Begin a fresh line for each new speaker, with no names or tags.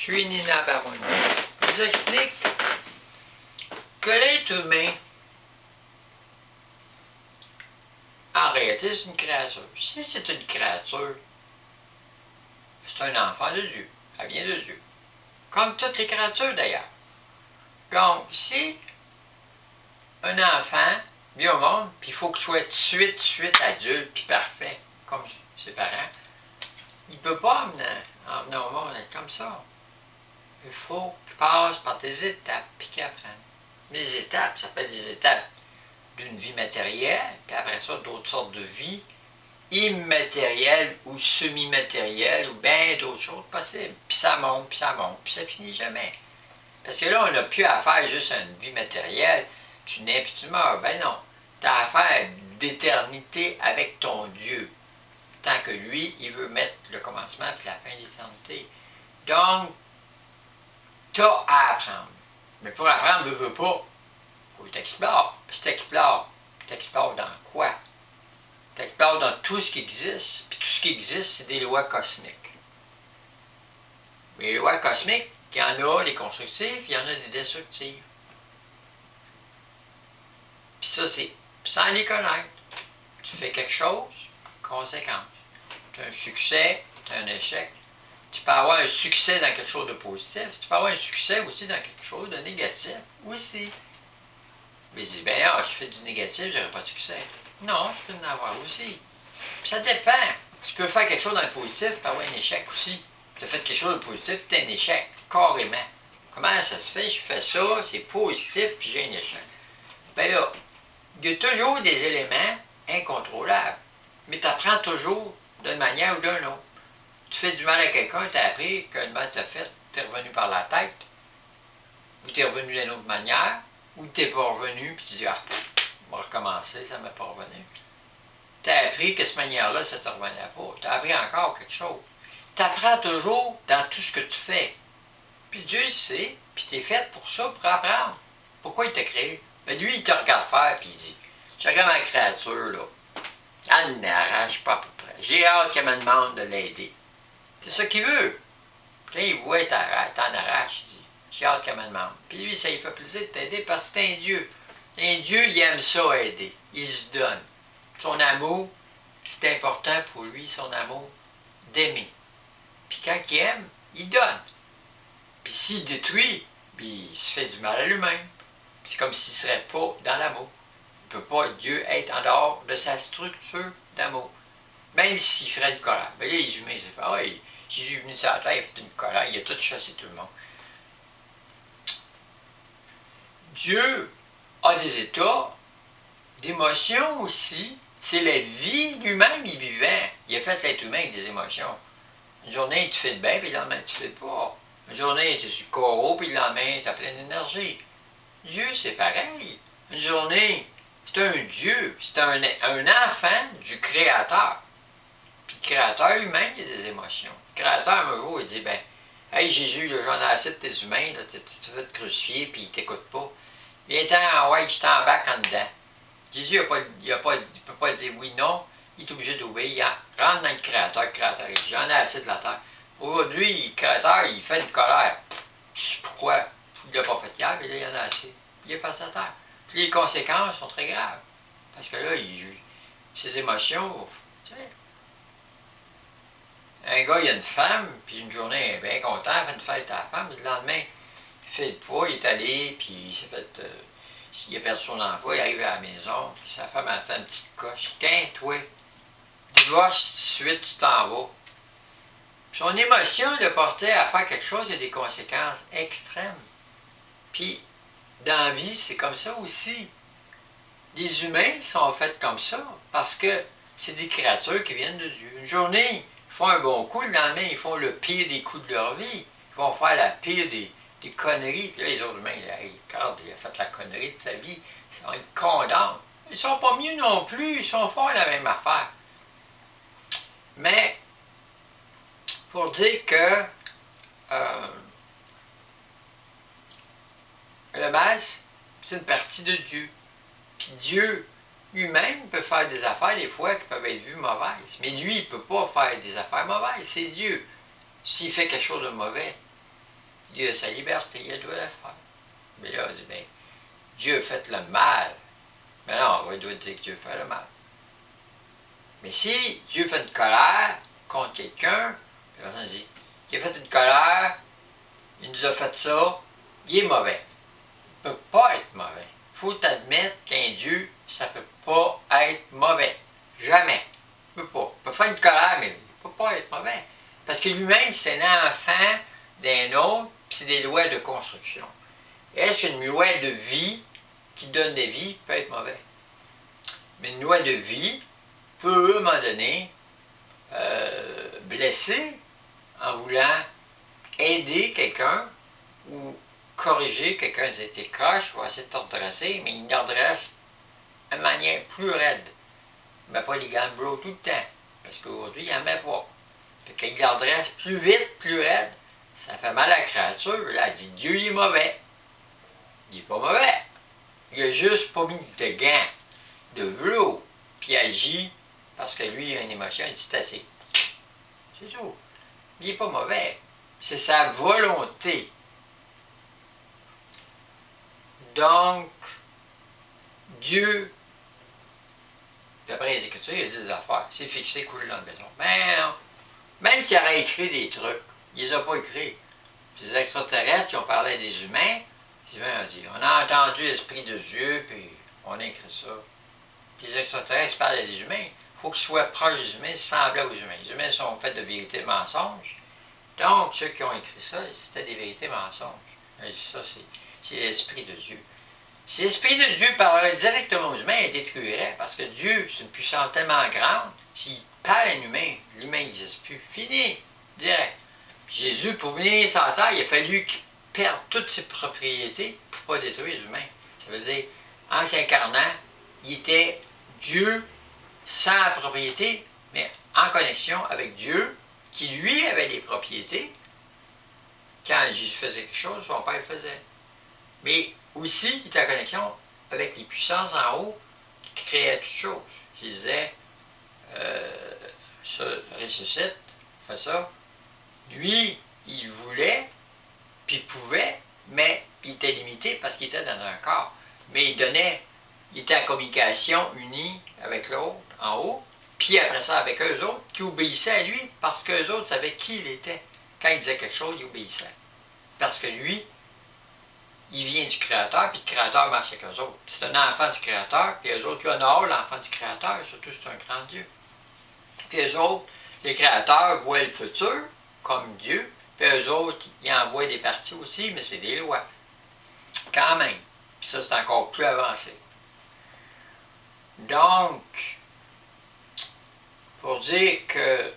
suis Nina Baron. Je vous explique que l'être humain, en réalité, c'est une créature. Si c'est une créature, c'est un enfant de Dieu. Elle vient de Dieu. Comme toutes les créatures d'ailleurs. Donc, si un enfant vient au monde, puis il faut qu'il soit tout de suite adulte, puis parfait, comme ses parents, il ne peut pas en venir au monde être comme ça. Il faut qu'il passe par des étapes, puis qu'il apprenne. Les étapes, ça fait des étapes d'une vie matérielle, puis après ça, d'autres sortes de vie immatérielles ou semi-matérielles, ou bien d'autres choses possibles. Puis ça monte, puis ça finit jamais. Parce que là, on n'a plus affaire juste à une vie matérielle, tu nais puis tu meurs. Ben non, tu as affaire d'éternité avec ton Dieu. Tant que lui, il veut mettre le commencement puis la fin de l'éternité. Donc, tu as à apprendre. Mais pour apprendre, ne veux pas. Il faut que tu explores. Puis tu explores dans quoi? Tu explores dans tout ce qui existe. Puis tout ce qui existe, c'est des lois cosmiques. Mais les lois cosmiques, il y en a des constructives, il y en a des destructives. Puis ça, c'est sans les connaître. Tu fais quelque chose, conséquence. Tu as un succès, tu as un échec. Tu peux avoir un succès dans quelque chose de positif, tu peux avoir un succès aussi dans quelque chose de négatif aussi. Mais je dis, ben là, je fais du négatif, j'aurai pas de succès. Non, tu peux en avoir aussi. Puis ça dépend. Tu peux faire quelque chose dans le positif, tu peux avoir un échec aussi. Tu as fait quelque chose de positif, tu as un échec, carrément. Comment ça se fait? Je fais ça, c'est positif, puis j'ai un échec. Ben là, il y a toujours des éléments incontrôlables. Mais tu apprends toujours d'une manière ou d'une autre. Tu fais du mal à quelqu'un, tu as appris que le mal t'a fait, tu es revenu par la tête, ou tu es revenu d'une autre manière, ou tu n'es pas revenu, puis tu dis, ah, on va recommencer, ça ne m'est pas revenu. Tu as appris que cette manière-là, ça ne te revenait pas. Tu as appris encore quelque chose. Tu apprends toujours dans tout ce que tu fais. Puis Dieu le sait, puis tu es fait pour ça, pour apprendre. Pourquoi il t'a créé? Ben lui, il te regarde faire, puis il dit, tu regardes ma créature, là, elle n'arrache pas à peu près. J'ai hâte qu'elle me demande de l'aider. C'est ça qu'il veut. Quand il voit t'en arrache, il dit, j'ai hâte qu'elle me demande. Puis lui, ça lui fait plaisir de t'aider parce que c'est un Dieu. Un Dieu, il aime ça aider. Il se donne. Son amour, c'est important pour lui, son amour, d'aimer. Puis quand il aime, il donne. Puis s'il détruit, puis il se fait du mal à lui-même. C'est comme s'il ne serait pas dans l'amour. Il ne peut pas, Dieu, être en dehors de sa structure d'amour. Même s'il ferait une colère. Mais là, les humains, c'est pas, ouais, Jésus est venu sur la terre, il a fait une colère, il a tout chassé tout le monde. Dieu a des états d'émotions aussi. C'est la vie lui-même, il vivait. Il a fait l'être humain avec des émotions. Une journée, tu fais le bien, puis le lendemain, tu fais pas. Une journée, tu es sur le coraux, puis le lendemain, tu as plein d'énergie. Dieu, c'est pareil. Une journée, c'est un Dieu, c'est un enfant du Créateur. Puis le Créateur lui-même, il a des émotions. Le Créateur, un jour, il dit, ben, hey Jésus, j'en ai assez de tes humains, tu veux te crucifier, puis ils ne t'écoutent pas. Viens-t'en, ouais, je t'embarque en dedans. Jésus, il ne peut pas dire oui, non, il est obligé d'obéir. Il rentre dans le Créateur, il dit, j'en ai assez de la terre. Aujourd'hui, le Créateur, il fait une colère. Pourquoi? Il ne l'a pas fait hier, mais là, il en a assez. Il est face à terre. Puis les conséquences sont très graves. Parce que là, ses émotions, tu sais. Un gars, il a une femme, puis une journée, il est bien content, il fait une fête à la femme, puis le lendemain, il fait le poids, il est allé, puis il s'est fait. Il a perdu son emploi, il arrive à la maison, puis sa femme a fait une petite coche. Tiens, toi, divorce tout de suite, tu t'en vas. Son émotion le portait à faire quelque chose, il y a des conséquences extrêmes. Puis, dans la vie, c'est comme ça aussi. Les humains sont faits comme ça, parce que c'est des créatures qui viennent de Dieu. Une journée, ils font un bon coup, le lendemain, ils font le pire des coups de leur vie. Ils vont faire la pire des conneries. Puis là, les autres humains, regarde, il a fait la connerie de sa vie. Ils condamnent. Ils ne sont pas mieux non plus, ils sont forts la même affaire. Mais, pour dire que le mal, c'est une partie de Dieu. Puis Dieu lui-même peut faire des affaires, des fois, qui peuvent être vues mauvaises. Mais lui, il ne peut pas faire des affaires mauvaises. C'est Dieu. S'il fait quelque chose de mauvais, Dieu a sa liberté, il a le droit de le faire. Mais là, on dit, bien, Dieu a fait le mal. Mais non, on doit dire que Dieu fait le mal. Mais si Dieu fait une colère contre quelqu'un, la personne dit, il a fait une colère, il nous a fait ça, il est mauvais. Il ne peut pas être mauvais. Il faut admettre qu'un Dieu, ça ne peut pas être mauvais. Jamais. Il ne peut pas. Il peut faire une colère, mais il ne peut pas être mauvais. Parce que lui-même, c'est un enfant d'un autre, puis c'est des lois de construction. Est-ce qu'une loi de vie qui donne des vies peut être mauvais? Mais une loi de vie peut, à un moment donné, blesser en voulant aider quelqu'un ou corriger quelqu'un qui a été croche ou essayer de te redresser, mais il redresse de manière plus raide. Il ne met pas les gants de boulot tout le temps, parce qu'aujourd'hui, il n'en met pas. Fait qu'il redresse plus vite, plus raide, ça fait mal à la créature. Là, elle dit Dieu il est mauvais. Il n'est pas mauvais. Il n'a juste pas mis de gants, de velours, puis il agit parce que lui, il a une émotion, il dit c'est assez. C'est tout. Il n'est pas mauvais. C'est sa volonté. Donc, Dieu, d'après les Écritures, il a dit des affaires. C'est fixé, coulé dans le béton. Mais non. Même s'il aurait écrit des trucs, il ne les a pas écrits. Les extraterrestres qui ont parlé à des humains, les humains ont dit, on a entendu l'Esprit de Dieu, puis on a écrit ça. Puis les extraterrestres parlent à des humains. Il faut qu'ils soient proches des humains, semblables aux humains. Les humains sont faits de vérités et de mensonges. Donc, ceux qui ont écrit ça, c'était des vérités et mensonges. Et ça, c'est l'Esprit de Dieu. Si l'Esprit de Dieu parlait directement aux humains, il détruirait, parce que Dieu, c'est une puissance tellement grande, s'il parle à un humain, l'humain n'existe plus. Fini, direct. Jésus, pour venir sur la terre, il a fallu qu'il perde toutes ses propriétés pour ne pas détruire les humains. Ça veut dire, en s'incarnant, il était Dieu sans propriété, mais en connexion avec Dieu, qui lui avait des propriétés. Quand Jésus faisait quelque chose, son Père faisait. Mais aussi, il était en connexion avec les puissances en haut qui créaient toutes choses. Il disait, se ressuscite, fait ça. Lui, il voulait, puis il pouvait, mais il était limité parce qu'il était dans un corps. Mais il était en communication unie avec l'autre, en haut, puis après ça avec eux autres, qui obéissaient à lui, parce qu'eux autres savaient qui il était. Quand il disait quelque chose, il obéissait. Parce que lui, il vient du Créateur, puis le Créateur marche avec eux autres. C'est un enfant du Créateur, puis eux autres, ils honorent l'enfant du Créateur, surtout c'est un grand Dieu. Puis eux autres, les créateurs voient le futur comme Dieu, puis eux autres, ils envoient des parties aussi, mais c'est des lois. Quand même. Puis ça, c'est encore plus avancé. Donc, pour dire que